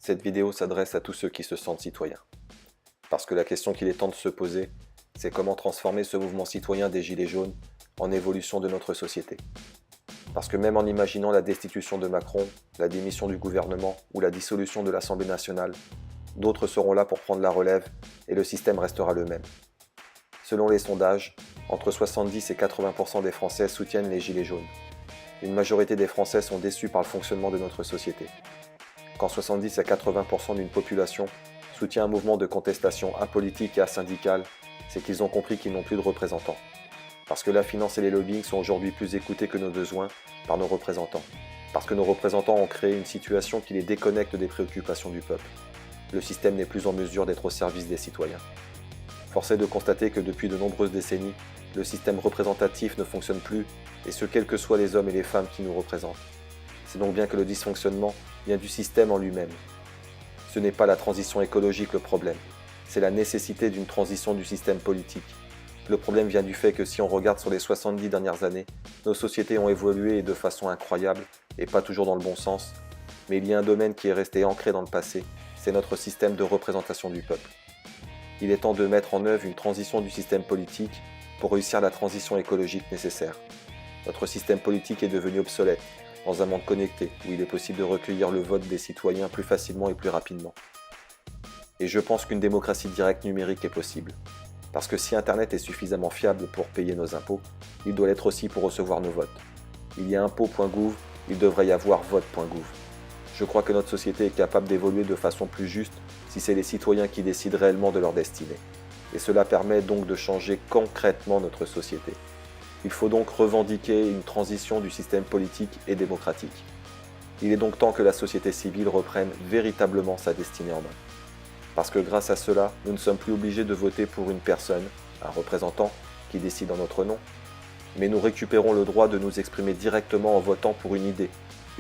Cette vidéo s'adresse à tous ceux qui se sentent citoyens. Parce que la question qu'il est temps de se poser, c'est comment transformer ce mouvement citoyen des Gilets jaunes en évolution de notre société. Parce que même en imaginant la destitution de Macron, la démission du gouvernement ou la dissolution de l'Assemblée nationale, d'autres seront là pour prendre la relève et le système restera le même. Selon les sondages, entre 70 et 80% des Français soutiennent les Gilets jaunes. Une majorité des Français sont déçus par le fonctionnement de notre société. Quand 70 à 80% d'une population soutient un mouvement de contestation apolitique et asyndical, c'est qu'ils ont compris qu'ils n'ont plus de représentants. Parce que la finance et les lobbying sont aujourd'hui plus écoutés que nos besoins par nos représentants. Parce que nos représentants ont créé une situation qui les déconnecte des préoccupations du peuple. Le système n'est plus en mesure d'être au service des citoyens. Force est de constater que depuis de nombreuses décennies, le système représentatif ne fonctionne plus, et ce quels que soient les hommes et les femmes qui nous représentent. C'est donc bien que le dysfonctionnement vient du système en lui-même. Ce n'est pas la transition écologique le problème, c'est la nécessité d'une transition du système politique. Le problème vient du fait que si on regarde sur les 70 dernières années, nos sociétés ont évolué de façon incroyable, et pas toujours dans le bon sens, mais il y a un domaine qui est resté ancré dans le passé, c'est notre système de représentation du peuple. Il est temps de mettre en œuvre une transition du système politique pour réussir la transition écologique nécessaire. Notre système politique est devenu obsolète, dans un monde connecté où il est possible de recueillir le vote des citoyens plus facilement et plus rapidement. Et je pense qu'une démocratie directe numérique est possible. Parce que si Internet est suffisamment fiable pour payer nos impôts, il doit l'être aussi pour recevoir nos votes. Il y a impôts.gouv, il devrait y avoir vote.gouv. Je crois que notre société est capable d'évoluer de façon plus juste si c'est les citoyens qui décident réellement de leur destinée. Et cela permet donc de changer concrètement notre société. Il faut donc revendiquer une transition du système politique et démocratique. Il est donc temps que la société civile reprenne véritablement sa destinée en main. Parce que grâce à cela, nous ne sommes plus obligés de voter pour une personne, un représentant, qui décide en notre nom, mais nous récupérons le droit de nous exprimer directement en votant pour une idée,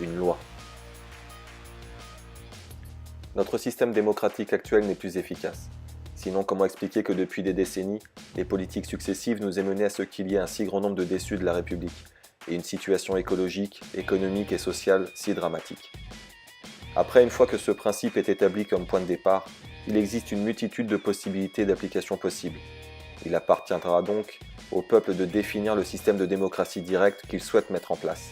une loi. Notre système démocratique actuel n'est plus efficace. Sinon, comment expliquer que depuis des décennies, les politiques successives nous aient mené à ce qu'il y ait un si grand nombre de déçus de la République, et une situation écologique, économique et sociale si dramatique. Après, une fois que ce principe est établi comme point de départ, il existe une multitude de possibilités d'application possibles. Il appartiendra donc au peuple de définir le système de démocratie directe qu'il souhaite mettre en place.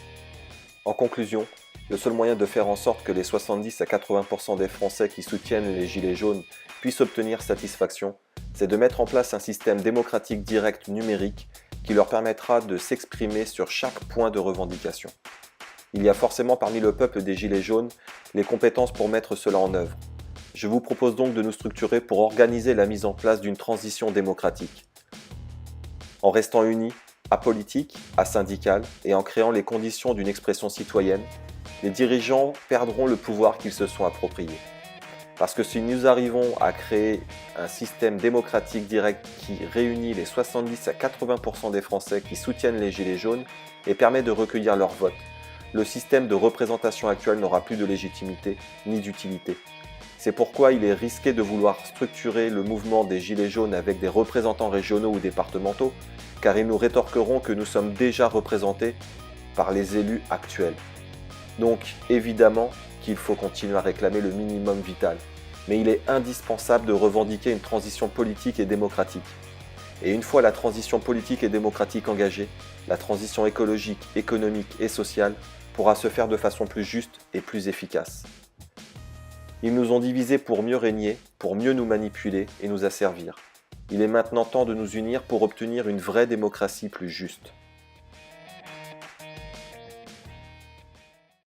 En conclusion, le seul moyen de faire en sorte que les 70 à 80% des Français qui soutiennent les Gilets jaunes puissent obtenir satisfaction, c'est de mettre en place un système démocratique direct numérique qui leur permettra de s'exprimer sur chaque point de revendication. Il y a forcément parmi le peuple des Gilets jaunes les compétences pour mettre cela en œuvre. Je vous propose donc de nous structurer pour organiser la mise en place d'une transition démocratique. En restant unis, apolitiques, asyndicales et en créant les conditions d'une expression citoyenne, les dirigeants perdront le pouvoir qu'ils se sont approprié. Parce que si nous arrivons à créer un système démocratique direct qui réunit les 70 à 80% des Français qui soutiennent les Gilets jaunes et permet de recueillir leur vote, le système de représentation actuel n'aura plus de légitimité ni d'utilité. C'est pourquoi il est risqué de vouloir structurer le mouvement des Gilets jaunes avec des représentants régionaux ou départementaux, car ils nous rétorqueront que nous sommes déjà représentés par les élus actuels. Donc, évidemment qu'il faut continuer à réclamer le minimum vital, mais il est indispensable de revendiquer une transition politique et démocratique. Et une fois la transition politique et démocratique engagée, la transition écologique, économique et sociale pourra se faire de façon plus juste et plus efficace. Ils nous ont divisés pour mieux régner, pour mieux nous manipuler et nous asservir. Il est maintenant temps de nous unir pour obtenir une vraie démocratie plus juste.